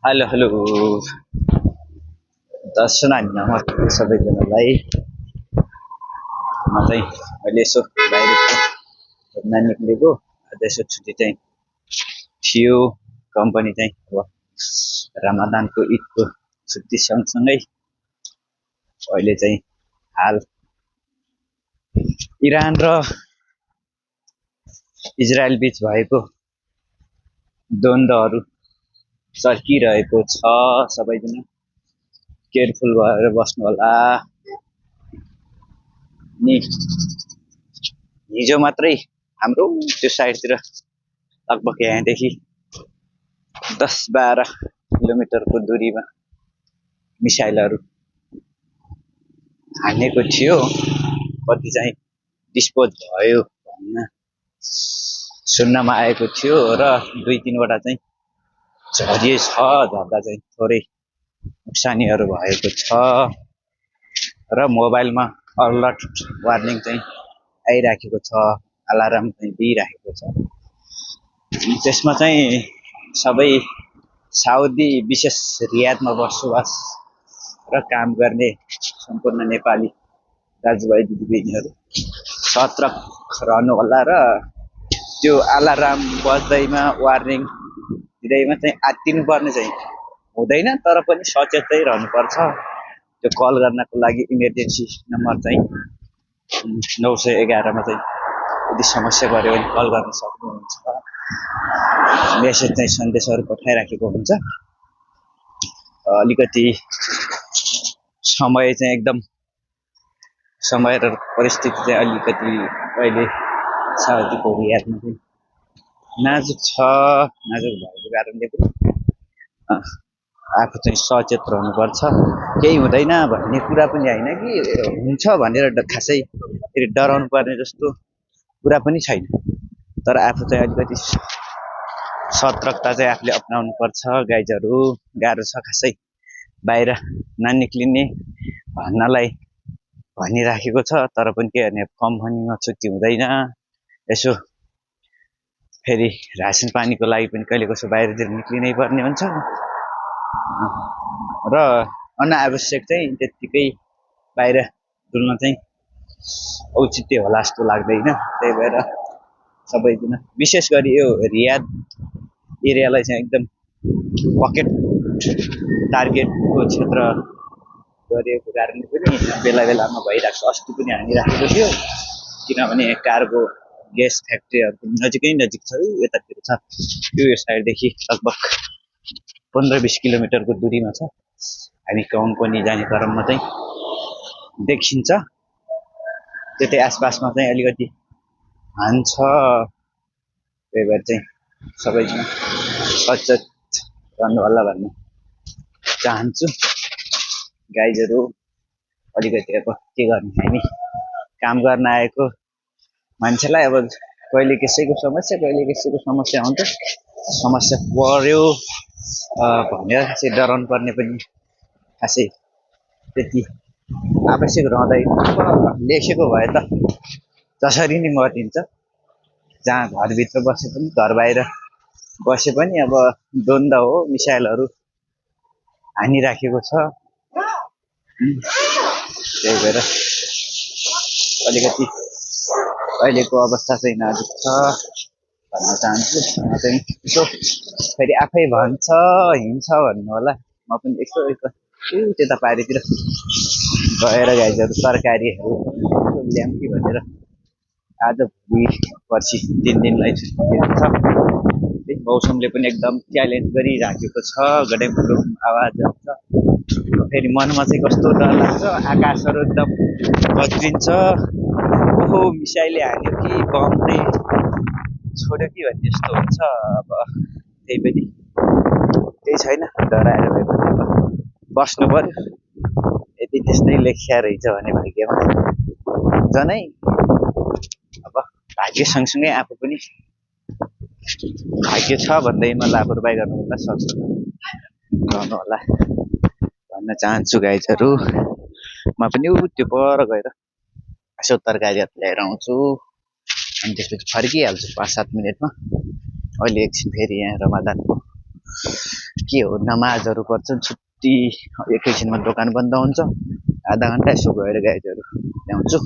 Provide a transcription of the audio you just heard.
Hello hello दर्शन अनि नमस्ते सबैजनालाई। म चाहिँ अहिले यसो बाहिर घुम्न निक्लेको। आज यसो छुट्टी चाहिँ थियो। कम्पनी चाहिँ अब रमजानको ईदको छुट्टी सँगसँगै अहिले चाहिँ हाल इरान र इजरायल बीच भएको द्वन्द्वहरू चर्किरहेको छ। सबैजना केयरफुल भएर बस्नु होला। नि हिजो मात्रै हाम्रो त्यो साइडतिर लगभग यहाँदेखि 10-12 किलोमिटरको दूरीमा मिसाइलहरू हानेको थियो। कति चाहिँ डिस्पोज भयो भन्न सुन्नमा आएको थियो र 2-3 वटा चाहिँ झरिए छ। झर्दा चाहिँ थोरै नोक्सानीहरू भएको छ र मोबाइलमा अलर्ट वार्निङ चाहिँ आइराखेको छ। अलार्म चाहिँ दिइराखेको छ। त्यसमा चाहिँ सबै साउदी विशेष रियादमा बसोबास र काम गर्ने सम्पूर्ण नेपाली दाजुभाइ दिदीबहिनीहरू सतर्क रहनु होला र त्यो अलार्म बज्दैमा वार्निङ दिँदैमा चाहिँ आत्तिनु पर्ने चाहिँ हुँदैन, तर पनि सचेत चाहिँ रहनुपर्छ। त्यो कल गर्नको लागि इमर्जेन्सी नम्बर चाहिँ 911 मा चाहिँ यदि समस्या पर्यो भने कल गर्न सक्नुहुन्छ। मेसेज चाहिँ सन्देशहरू पठाइराखेको हुन्छ। अलिकति समय चाहिँ एकदम समय र परिस्थिति चाहिँ अलिकति अहिले साउदीको रियादमा चाहिँ नाजुक छ। नाजुक भएको कारणले पनि आफू चाहिँ सचेत रहनुपर्छ। केही हुँदैन भन्ने कुरा पनि होइन कि हुन्छ भनेर खासै फेरि डराउनु पर्ने जस्तो कुरा पनि छैन, तर आफू चाहिँ अलिकति सतर्कता चाहिँ आफूले अपनाउनु पर्छ। गाइजहरू गाह्रो छ खासै बाहिर ननिक्लिने भन्नलाई भनिराखेको छ, तर पनि के गर्ने, कम्पनीमा छुट्टी हुँदैन। यसो फेरि रासन पानीको लागि पनि कहिले कसो बाहिरतिर निक्लिनै पर्ने हुन्छ र अनावश्यक चाहिँ त्यत्तिकै बाहिर डुल्न चाहिँ औचित्य होला जस्तो लाग्दैन। त्यही भएर सबैजना विशेष गरी यो रियाद एरियालाई चाहिँ एकदम पकेट टार्गेटको क्षेत्र गरिएको कारणले पनि बेला बेलामा भइरहेको छ। अस्ति पनि हानिराखेको थियो, किनभने कार्गो ग्यास फ्याक्ट्रीहरूको नजिक छ। यतातिर छ यो साइडदेखि लगभग 15-20 किलोमिटरको दूरीमा छ। हामी कम्पनी जाने क्रममा चाहिँ देखिन्छ। त्यतै आसपासमा चाहिँ अलिकति हान्छ। त्यही भएर चाहिँ सबैजना सचेत रहनु होला भन्न चाहन्छु। गाइजहरू अलिकति अब के गर्ने, हामी काम गर्न आएको मान्छेलाई अब कहिले कसैको समस्या हुन्छ। समस्या पर्यो भनेर खासै डराउनु पर्ने पनि खासै त्यति आवश्यक रहँदैन। लेखेको भए त जसरी नै मरिन्छ। जहाँ घरभित्र बसे पनि घर बाहिर बसे पनि अब द्वन्द्व हो, मिसाइलहरू हानिराखेको छ। त्यही भएर अलिकति अहिलेको अवस्था चाहिँ नाजुक छ भन्न चाहन्छु। चाहिँ यसो फेरि आफै भन्छ हिँड्छ भन्नु होला। म पनि यसो त्यता पारितिर गएर गाइजहरू तरकारीहरू ल्याऊँ कि भनेर आज भोलि पर्सि 3 दिनलाई छुट्टी दिएको छ। मौसमले पनि एकदम च्यालेन्ज गरिराखेको छ। गडेमगुडुम आवाज आउँछ। फेरि मनमा चाहिँ कस्तो डर लाग्छ। आकाशहरू एकदम बज्रिन्छ। ओहो मिसाइलले हान्यो कि बम चाहिँ छोड्यो कि भन्ने जस्तो हुन्छ। अब त्यही पनि केही छैन, डराएर भए पनि अब बस्नु पर्यो। यदि त्यस्तै लेखिया रहेछ भने भाग्यमा झनै अब भाग्य सँगसँगै आफू पनि भाग्य छ भन्दैमा लापरवाही गर्नुभन्दा सचेत रहनु होला भन्न चाहन्छु। गाइजहरू म पनि त्यो पर गएर यसो तरकारीहरू ल्याएर आउँछु अनि त्यसपछि फर्किहाल्छु 5-7 मिनटमा। अहिले एकछिन फेरि यहाँ रमजानको के हो नमाजहरू पर्छन् छुट्टी एकैछिनमा दोकान बन्द हुन्छ आधा घन्टा यसो गएर गाइजहरू ल्याउँछु